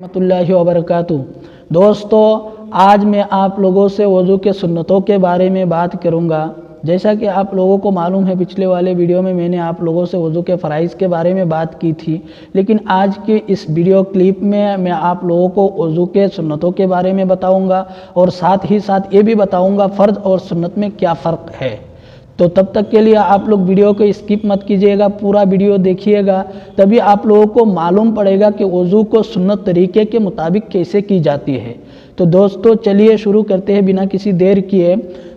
रहमतुल्लाहि व बरकातुहू। दोस्तों, आज मैं आप लोगों से वज़ू के सुन्नतों के बारे में बात करूंगा। जैसा कि आप लोगों को मालूम है, पिछले वाले वीडियो में मैंने आप लोगों से वज़ू के फ़राइज़ के बारे में बात की थी, लेकिन आज की इस वीडियो क्लिप में मैं आप लोगों को वज़ू के सुन्नतों के बारे में बताऊंगा और साथ ही साथ ये भी बताऊंगा फ़र्ज़ और सुन्नत में क्या फ़र्क है। तो तब तक के लिए आप लोग वीडियो को स्किप मत कीजिएगा, पूरा वीडियो देखिएगा, तभी आप लोगों को मालूम पड़ेगा कि वज़ू को सुन्नत तरीके के मुताबिक कैसे की जाती है। तो दोस्तों, चलिए शुरू करते हैं बिना किसी देर किए।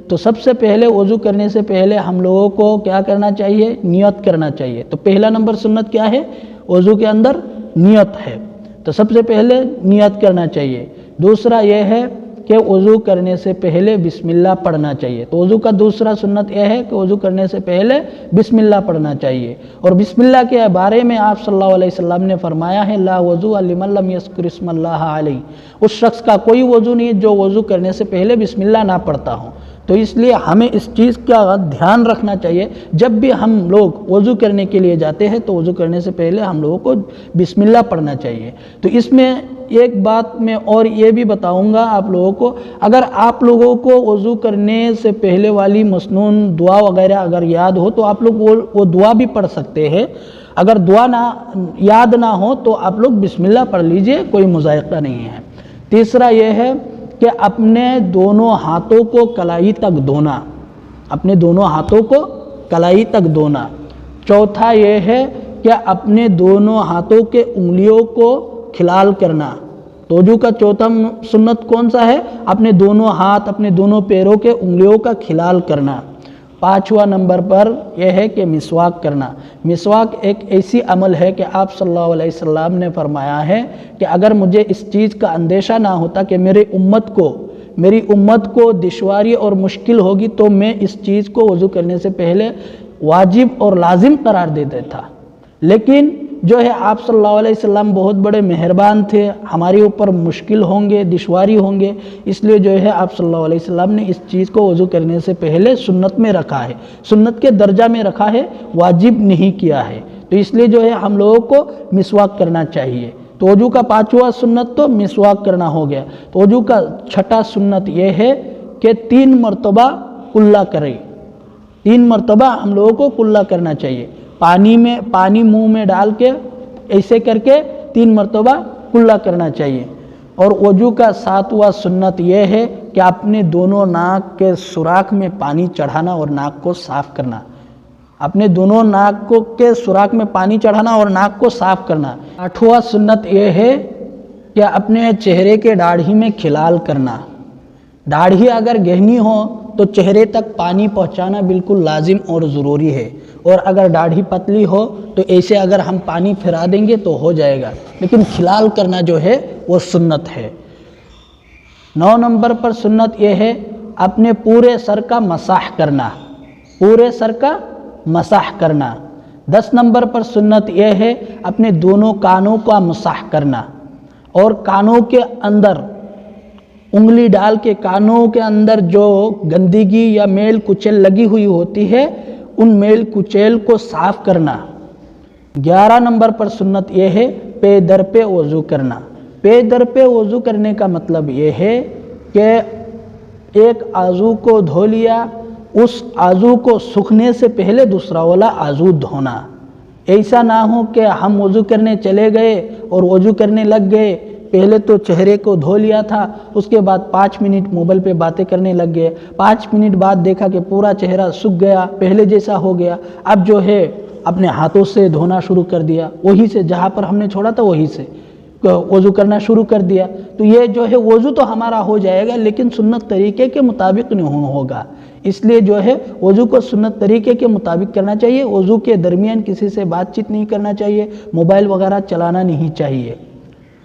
तो सबसे पहले वज़ू करने से पहले हम लोगों को क्या करना चाहिए? नियत करना चाहिए। तो पहला नंबर सुन्नत क्या है? वज़ू के अंदर नियत है। तो सबसे पहले नियत करना चाहिए। दूसरा यह है कि वज़ू करने से पहले बिस्मिल्लाह पढ़ना चाहिए। तो वज़ू का दूसरा सुन्नत यह है कि वज़ू करने से पहले बिस्मिल्लाह पढ़ना चाहिए। और बिस्मिल्लाह के बारे में आप सल्लल्लाहु अलैहि वसल्लम ने फरमाया है, ला वज़ू लिमन लम यज़्कुर इस्मल्लाह अलैहि। उस शख्स का कोई वज़ू नहीं जो वज़ू करने से पहले बिस्मिल्लाह ना पढ़ता हो। तो इसलिए हमें इस चीज़ का ध्यान रखना चाहिए। जब भी हम लोग वज़ू करने के लिए जाते हैं तो वज़ू करने से पहले हम लोगों को बिस्मिल्लाह पढ़ना चाहिए। तो इसमें एक बात मैं और ये भी बताऊंगा आप लोगों को, अगर आप लोगों को वज़ू करने से पहले वाली मसनून दुआ वगैरह अगर याद हो तो आप लोग वो दुआ भी पढ़ सकते हैं। अगर दुआ याद ना हो तो आप लोग बिस्मिल्लाह पढ़ लीजिए, कोई मुज़ायक़ा नहीं है। तीसरा यह है कि अपने दोनों हाथों को कलाई तक धोना, अपने दोनों हाथों को कलाई तक धोना। चौथा यह है कि अपने दोनों हाथों के उंगलियों को खिलाल करना। तो वज़ू का चौथा सुन्नत कौन सा है? अपने दोनों हाथ, अपने दोनों पैरों के उंगलियों का खिलाल करना। पाँचवा नंबर पर यह है कि मिसवाक करना। मिसवाक एक ऐसी अमल है कि आप सल्लल्लाहु अलैहि वसल्लम ने फरमाया है कि अगर मुझे इस चीज़ का अंदेशा ना होता कि मेरी उम्मत को दुश्वारी और मुश्किल होगी तो मैं इस चीज़ को वज़ू करने से पहले वाजिब और लाजिम करार दे देता। लेकिन जो है आप सल्लल्लाहु अलैहि वसल्लम बहुत बड़े मेहरबान थे, हमारे ऊपर मुश्किल होंगे, दुश्वारी होंगे, इसलिए जो है आप सल्लल्लाहु अलैहि वसल्लम ने इस चीज़ को वज़ू करने से पहले सुन्नत में रखा है, सुन्नत के दर्जा में रखा है, वाजिब नहीं किया है। तो इसलिए जो है हम लोगों को मिसवाक करना चाहिए। तो वज़ू का पाँचवा सुन्नत तो मिसवाक करना हो गया। तो वज़ू का छठा सुन्नत यह है कि 3 मरतबा कुल्ला करें। 3 मरतबा हम लोगों को कुल्ला करना चाहिए। पानी मुंह में डाल के ऐसे करके 3 मरतबा कुल्ला करना चाहिए। और वज़ू का 7वां सुन्नत यह है कि अपने दोनों नाक के सुराख में पानी चढ़ाना और नाक को साफ़ करना। अपने दोनों नाक के सुराख में पानी चढ़ाना और नाक को साफ़ करना। 8वां सुन्नत यह है कि अपने चेहरे के दाढ़ी में खिलाल करना। दाढ़ी अगर गहनी हो तो चेहरे तक पानी पहुंचाना बिल्कुल लाजिम और ज़रूरी है, और अगर दाढ़ी पतली हो तो ऐसे अगर हम पानी फिरा देंगे तो हो जाएगा, लेकिन खिलाल करना जो है वो सुन्नत है। 9 नंबर पर सुन्नत यह है अपने पूरे सर का मसाह करना, पूरे सर का मसाह करना। 10 नंबर पर सुन्नत यह है अपने दोनों कानों का मसाह करना, और कानों के अंदर उंगली डाल के कानों के अंदर जो गंदगी या मेल कुचेल लगी हुई होती है उन मेल कुचेल को साफ करना। 11 नंबर पर सुन्नत यह है पे दर पे वज़ू करना। पे दर पे वज़ू करने का मतलब यह है कि एक आज़ू को धो लिया, उस आज़ू को सूखने से पहले दूसरा वाला आज़ू धोना। ऐसा ना हो कि हम वज़ू करने चले गए और वज़ू करने लग गए, पहले तो चेहरे को धो लिया था, उसके बाद 5 मिनट मोबाइल पे बातें करने लग गए, 5 मिनट बाद देखा कि पूरा चेहरा सूख गया, पहले जैसा हो गया। अब जो है अपने हाथों से धोना शुरू कर दिया, वहीं से जहाँ पर हमने छोड़ा था वहीं से वज़ू करना शुरू कर दिया। तो ये जो है वज़ू तो हमारा हो जाएगा, लेकिन सुन्नत तरीके के मुताबिक नहीं होगा। इसलिए जो है वज़ू को सुन्नत तरीके के मुताबिक करना चाहिए। वज़ू के दरमियान किसी से बातचीत नहीं करना चाहिए, मोबाइल वगैरह चलाना नहीं चाहिए।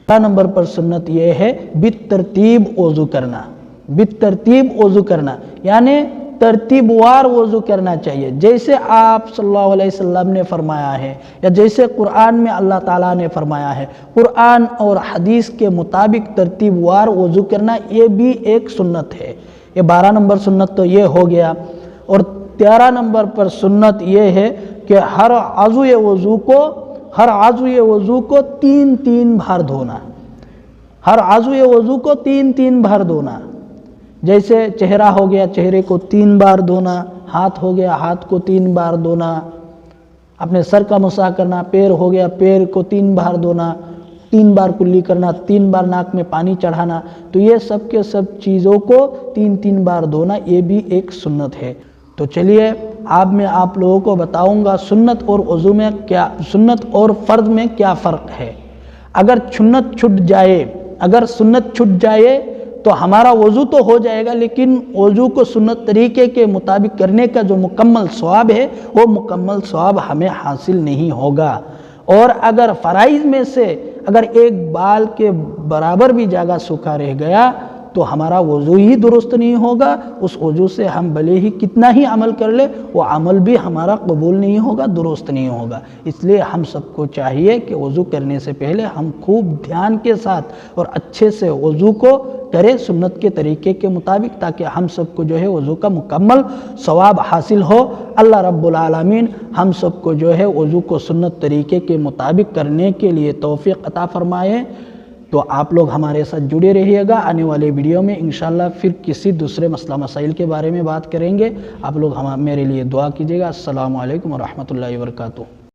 4 नंबर पर सुन्नत यह है बितरतीब वज़ू करना। बितरतीब वज़ू करना यानी तरतीबवार वज़ू करना चाहिए, जैसे आप सल्लल्लाहु अलैहि वसल्लम ने फरमाया है या जैसे कुरान में अल्लाह ताला ने फरमाया है। कुरान और हदीस के मुताबिक तरतीबवार वज़ू करना ये भी एक सुन्नत है। ये 12 नंबर सुन्नत तो ये हो गया। और 13 नंबर पर सुन्नत ये है कि हर आज़ू वज़ू को 3-3 बार धोना। ہر عضو وضو کو 3 بار دھونا، جیسے چہرہ ہو گیا چہرے کو 3 بار دھونا، ہاتھ ہو گیا ہاتھ کو 3 بار دھونا، اپنے سر کا مسح کرنا، پیر ہو گیا پیر کو 3 بار دھونا، 3 بار کلی کرنا، 3 بار ناک میں پانی چڑھانا، تو یہ سب کے سب چیزوں کو 3 بار دھونا، یہ بھی ایک سنت ہے۔ تو چلیے اب میں آپ لوگوں کو بتاؤں گا سنت اور وضو میں کیا، سنت اور فرض میں کیا فرق ہے۔ اگر سنت چھٹ جائے تو ہمارا وضو تو ہو جائے گا، لیکن وضو کو سنت طریقے کے مطابق کرنے کا جو مکمل ثواب ہے وہ مکمل ثواب ہمیں حاصل نہیں ہوگا۔ اور اگر فرائض میں سے اگر ایک بال کے برابر بھی جگہ سوکھا رہ گیا تو ہمارا وضو ہی درست نہیں ہوگا، اس وضو سے ہم بھلے ہی کتنا ہی عمل کر لے وہ عمل بھی ہمارا قبول نہیں ہوگا، درست نہیں ہوگا۔ اس لیے ہم سب کو چاہیے کہ وضو کرنے سے پہلے ہم خوب دھیان کے ساتھ اور اچھے سے وضو کو کریں سنت کے طریقے کے مطابق، تاکہ ہم سب کو جو ہے وضو کا مکمل ثواب حاصل ہو۔ اللہ رب العالمین ہم سب کو جو ہے وضو کو سنت طریقے کے مطابق کرنے کے لیے توفیق عطا فرمائے۔ تو آپ لوگ ہمارے ساتھ جڑے رہیے گا، آنے والے ویڈیو میں انشاءاللہ پھر کسی دوسرے مسئلہ مسائل کے بارے میں بات کریں گے۔ آپ لوگ میرے لیے دعا کیجیے گا۔ السلام علیکم ورحمۃ اللہ وبرکاتہ۔